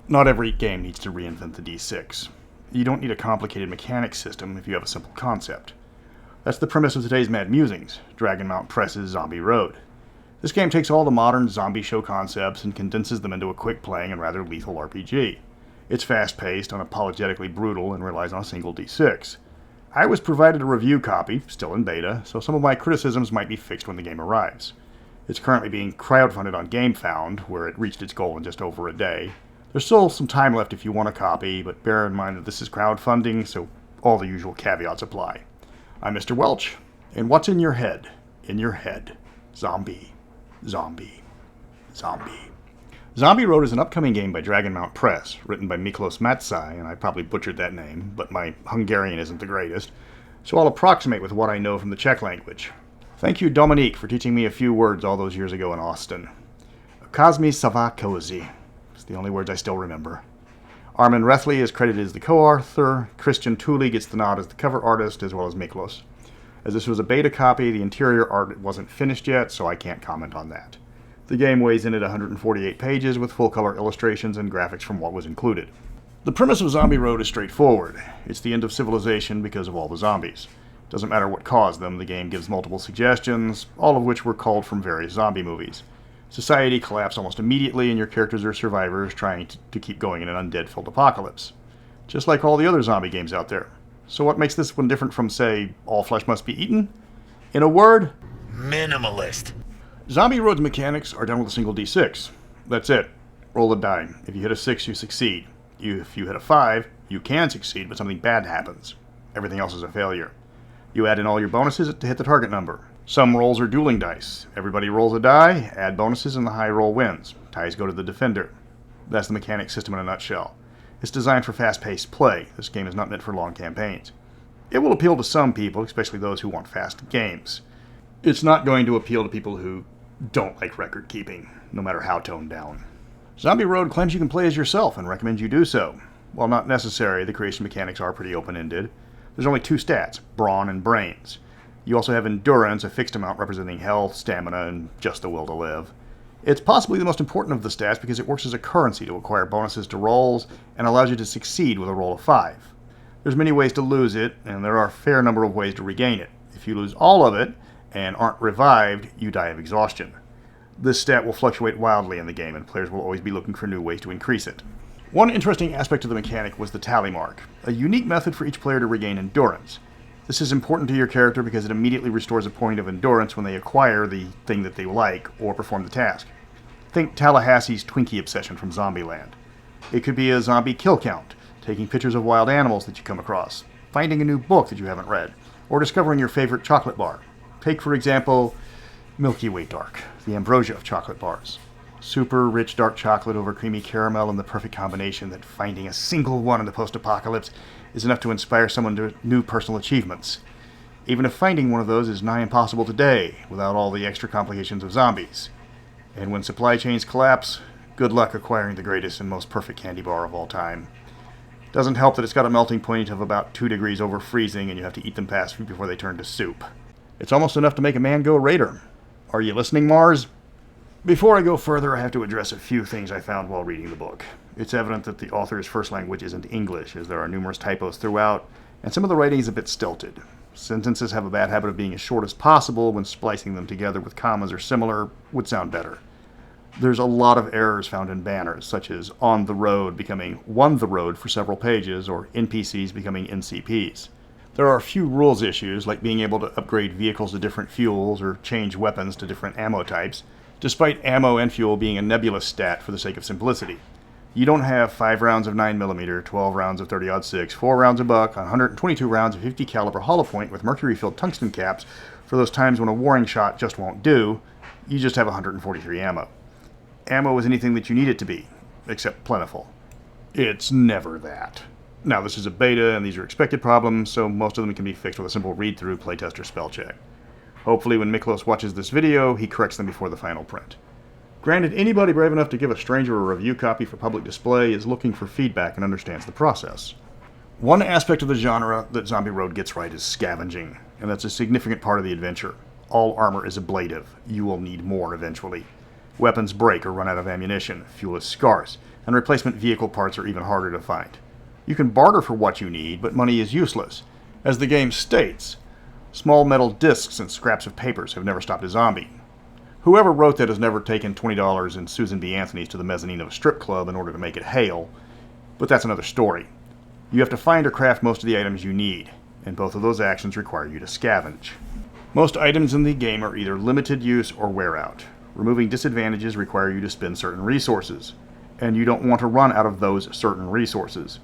Not every game needs to reinvent the D6. You don't need a complicated mechanics system if you have a simple concept. That's the premise of today's Mad Musings, Dragonmount Press's Zombie Road. This game takes all the modern zombie show concepts and condenses them into a quick-playing and rather lethal RPG. It's fast-paced, unapologetically brutal, and relies on a single D6. I was provided a review copy, still in beta, so some of my criticisms might be fixed when the game arrives. It's currently being crowdfunded on GameFound, where it reached its goal in just over a day. There's still some time left if you want a copy, but bear in mind that this is crowdfunding, so all the usual caveats apply. I'm Mr. Welch, and what's in your head? In your head. Zombie. Zombie. Zombie. Zombie Road is an upcoming game by Dragonmount Press, written by Miklos Matsai, and I probably butchered that name, but my Hungarian isn't the greatest, so I'll approximate with what I know from the Czech language. Thank you, Dominique, for teaching me a few words all those years ago in Austin. Kazmi Sava Kozy. It's the only words I still remember. Armin Rethley is credited as the co-author. Christian Tooley gets the nod as the cover artist, as well as Miklos. As this was a beta copy, the interior art wasn't finished yet, so I can't comment on that. The game weighs in at 148 pages with full-color illustrations and graphics from what was included. The premise of Zombie Road is straightforward. It's the end of civilization because of all the zombies. Doesn't matter what caused them, the game gives multiple suggestions, all of which were culled from various zombie movies. Society collapsed almost immediately, and your characters are survivors trying to keep going in an undead-filled apocalypse. Just like all the other zombie games out there. So what makes this one different from, say, All Flesh Must Be Eaten? In a word, minimalist. Zombie Road's mechanics are done with a single D6. That's it. Roll a die. If you hit a 6, you succeed. If you hit a 5, you can succeed, but something bad happens. Everything else is a failure. You add in all your bonuses to hit the target number. Some rolls are dueling dice. Everybody rolls a die, add bonuses, and the high roll wins. Ties go to the defender. That's the mechanics system in a nutshell. It's designed for fast-paced play. This game is not meant for long campaigns. It will appeal to some people, especially those who want fast games. It's not going to appeal to people who don't like record keeping, no matter how toned down. Zombie Road claims you can play as yourself and recommends you do so. While not necessary, the creation mechanics are pretty open-ended. There's only 2 stats, brawn and brains. You also have endurance, a fixed amount representing health, stamina, and just the will to live. It's possibly the most important of the stats because it works as a currency to acquire bonuses to rolls and allows you to succeed with a roll of 5. There's many ways to lose it, and there are a fair number of ways to regain it. If you lose all of it and aren't revived, you die of exhaustion. This stat will fluctuate wildly in the game, and players will always be looking for new ways to increase it. One interesting aspect of the mechanic was the tally mark, a unique method for each player to regain endurance. This is important to your character because it immediately restores a point of endurance when they acquire the thing that they like or perform the task. Think Tallahassee's Twinkie obsession from Zombieland. It could be a zombie kill count, taking pictures of wild animals that you come across, finding a new book that you haven't read, or discovering your favorite chocolate bar. Take, for example, Milky Way Dark, the ambrosia of chocolate bars. Super rich dark chocolate over creamy caramel and the perfect combination that finding a single one in the post-apocalypse is enough to inspire someone to new personal achievements. Even if finding one of those is nigh impossible today, without all the extra complications of zombies. And when supply chains collapse, good luck acquiring the greatest and most perfect candy bar of all time. Doesn't help that it's got a melting point of about 2 degrees over freezing and you have to eat them fast before they turn to soup. It's almost enough to make a man go raider. Are you listening, Mars? Before I go further, I have to address a few things I found while reading the book. It's evident that the author's first language isn't English, as there are numerous typos throughout, and some of the writing is a bit stilted. Sentences have a bad habit of being as short as possible when splicing them together with commas or similar would sound better. There's a lot of errors found in banners, such as on the road becoming won the road for several pages, or NPCs becoming NCPs. There are a few rules issues, like being able to upgrade vehicles to different fuels or change weapons to different ammo types, despite ammo and fuel being a nebulous stat for the sake of simplicity. You don't have 5 rounds of 9mm, 12 rounds of 30-06, 4 rounds of buck, 122 rounds of 50 caliber hollow point with mercury-filled tungsten caps for those times when a warring shot just won't do. You just have 143 ammo. Ammo is anything that you need it to be, except plentiful. It's never that. Now, this is a beta, and these are expected problems, so most of them can be fixed with a simple read-through, playtest, or spell check. Hopefully, when Miklos watches this video, he corrects them before the final print. Granted, anybody brave enough to give a stranger a review copy for public display is looking for feedback and understands the process. One aspect of the genre that Zombie Road gets right is scavenging, and that's a significant part of the adventure. All armor is ablative. You will need more eventually. Weapons break or run out of ammunition. Fuel is scarce. and replacement vehicle parts are even harder to find. You can barter for what you need, but money is useless. As the game states, small metal discs and scraps of papers have never stopped a zombie. Whoever wrote that has never taken $20 in Susan B. Anthony's to the mezzanine of a strip club in order to make it hail, but that's another story. You have to find or craft most of the items you need, and both of those actions require you to scavenge. Most items in the game are either limited use or wear out. Removing disadvantages require you to spend certain resources, and you don't want to run out of those certain resources.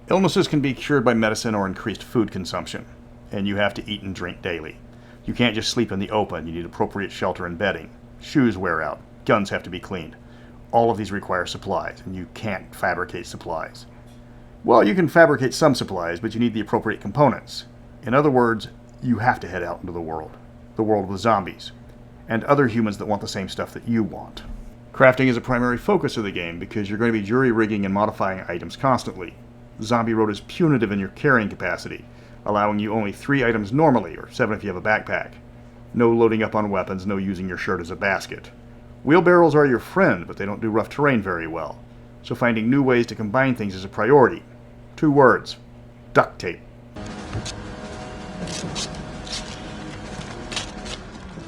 Illnesses can be cured by medicine or increased food consumption, and you have to eat and drink daily. You can't just sleep in the open, you need appropriate shelter and bedding. Shoes wear out, guns have to be cleaned. All of these require supplies, and you can't fabricate supplies. Well, you can fabricate some supplies, but you need the appropriate components. In other words, you have to head out into the world with zombies, and other humans that want the same stuff that you want. Crafting is a primary focus of the game because you're going to be jury-rigging and modifying items constantly. Zombie Road is punitive in your carrying capacity, allowing you only 3 items normally, or 7 if you have a backpack. No loading up on weapons, no using your shirt as a basket. Wheelbarrows are your friend, but they don't do rough terrain very well, so finding new ways to combine things is a priority. 2 words: duct tape.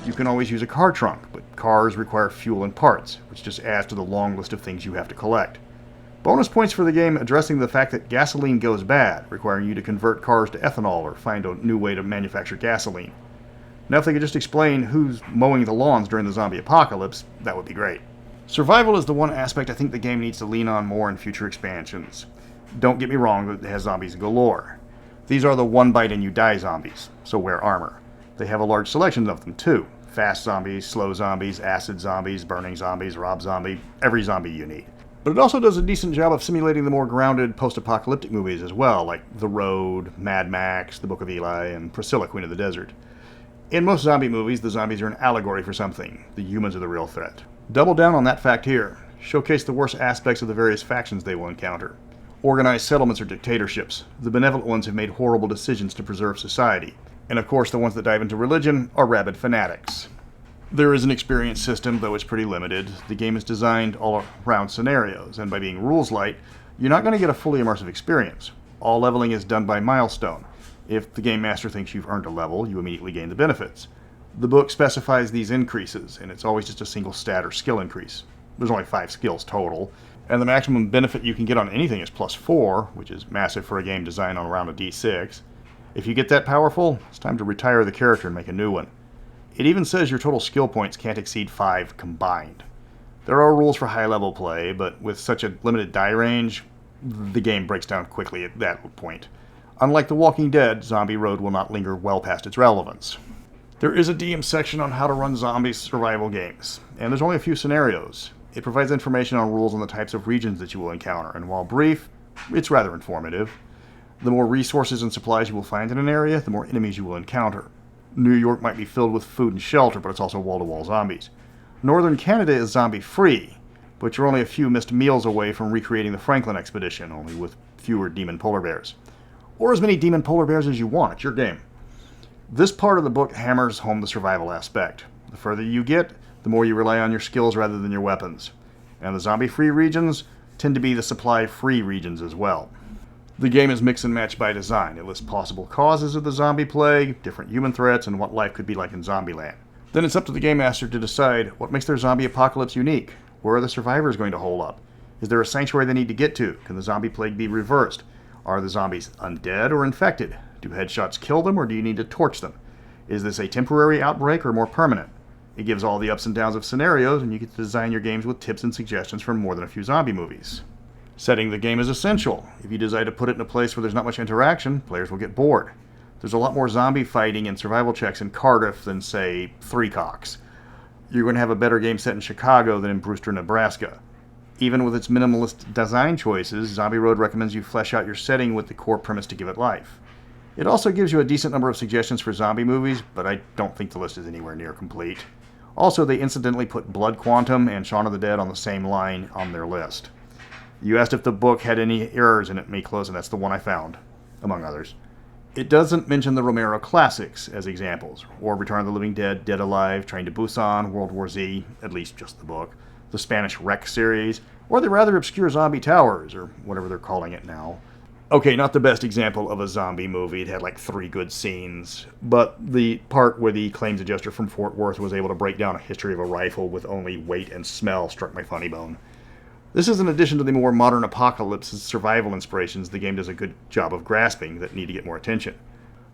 You can always use a car trunk, but cars require fuel and parts, which just adds to the long list of things you have to collect. Bonus points for the game addressing the fact that gasoline goes bad, requiring you to convert cars to ethanol or find a new way to manufacture gasoline. Now if they could just explain who's mowing the lawns during the zombie apocalypse, that would be great. Survival is the one aspect I think the game needs to lean on more in future expansions. Don't get me wrong, it has zombies galore. These are the one bite and you die zombies, so wear armor. They have a large selection of them too. Fast zombies, slow zombies, acid zombies, burning zombies, rob zombie, every zombie you need. But it also does a decent job of simulating the more grounded post-apocalyptic movies as well, like The Road, Mad Max, The Book of Eli, and Priscilla, Queen of the Desert. In most zombie movies, the zombies are an allegory for something. The humans are the real threat. Double down on that fact here. Showcase the worst aspects of the various factions they will encounter. Organized settlements or dictatorships. The benevolent ones have made horrible decisions to preserve society. And of course, the ones that dive into religion are rabid fanatics. There is an experience system, though it's pretty limited. The game is designed all around scenarios, and by being rules light, you're not going to get a fully immersive experience. All leveling is done by milestone. If the game master thinks you've earned a level, you immediately gain the benefits. The book specifies these increases, and it's always just a single stat or skill increase. There's only 5 skills total, and the maximum benefit you can get on anything is +4, which is massive for a game designed on around a D6. If you get that powerful, it's time to retire the character and make a new one. It even says your total skill points can't exceed 5 combined. There are rules for high-level play, but with such a limited die range, the game breaks down quickly at that point. Unlike The Walking Dead, Zombie Road will not linger well past its relevance. There is a DM section on how to run zombie survival games, and there's only a few scenarios. It provides information on rules on the types of regions that you will encounter, and while brief, it's rather informative. The more resources and supplies you will find in an area, the more enemies you will encounter. New York might be filled with food and shelter, but it's also wall-to-wall zombies. Northern Canada is zombie-free, but you're only a few missed meals away from recreating the Franklin expedition, only with fewer demon polar bears. Or as many demon polar bears as you want, it's your game. This part of the book hammers home the survival aspect. The further you get, the more you rely on your skills rather than your weapons. And the zombie-free regions tend to be the supply-free regions as well. The game is mix and match by design. It lists possible causes of the zombie plague, different human threats, and what life could be like in Zombieland. Then it's up to the game master to decide what makes their zombie apocalypse unique. Where are the survivors going to hole up? Is there a sanctuary they need to get to? Can the zombie plague be reversed? Are the zombies undead or infected? Do headshots kill them, or do you need to torch them? Is this a temporary outbreak or more permanent? It gives all the ups and downs of scenarios, and you get to design your games with tips and suggestions from more than a few zombie movies. Setting the game is essential. If you decide to put it in a place where there's not much interaction, players will get bored. There's a lot more zombie fighting and survival checks in Cardiff than, say, Three Cocks. You're going to have a better game set in Chicago than in Brewster, Nebraska. Even with its minimalist design choices, Zombie Road recommends you flesh out your setting with the core premise to give it life. It also gives you a decent number of suggestions for zombie movies, but I don't think the list is anywhere near complete. Also, they incidentally put Blood Quantum and Shaun of the Dead on the same line on their list. You asked if the book had any errors in it, Miklos, and that's the one I found, among others. It doesn't mention the Romero classics as examples, or Return of the Living Dead, Dead Alive, Train to Busan, World War Z, at least just the book, the Spanish Wreck series, or the rather obscure Zombie Towers, or whatever they're calling it now. Okay, not the best example of a zombie movie. It had like 3 good scenes, but the part where the claims adjuster from Fort Worth was able to break down a history of a rifle with only weight and smell struck my funny bone. This is in addition to the more modern apocalypse survival inspirations the game does a good job of grasping that need to get more attention.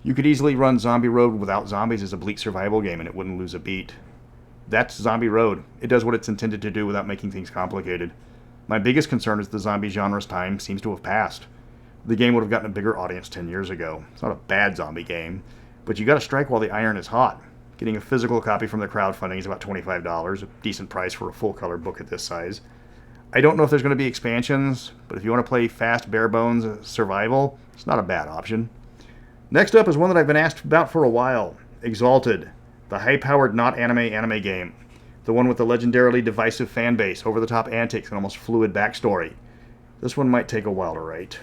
You could easily run Zombie Road without zombies as a bleak survival game and it wouldn't lose a beat. That's Zombie Road. It does what it's intended to do without making things complicated. My biggest concern is the zombie genre's time seems to have passed. The game would have gotten a bigger audience 10 years ago. It's not a bad zombie game, but you gotta strike while the iron is hot. Getting a physical copy from the crowdfunding is about $25, a decent price for a full-color book at this size. I don't know if there's going to be expansions, but if you want to play fast, bare-bones survival, it's not a bad option. Next up is one that I've been asked about for a while, Exalted, the high-powered not-anime game. The one with the legendarily divisive fanbase, over-the-top antics, and almost fluid backstory. This one might take a while to write.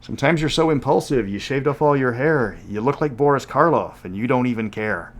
Sometimes you're so impulsive, you shaved off all your hair, you look like Boris Karloff, and you don't even care.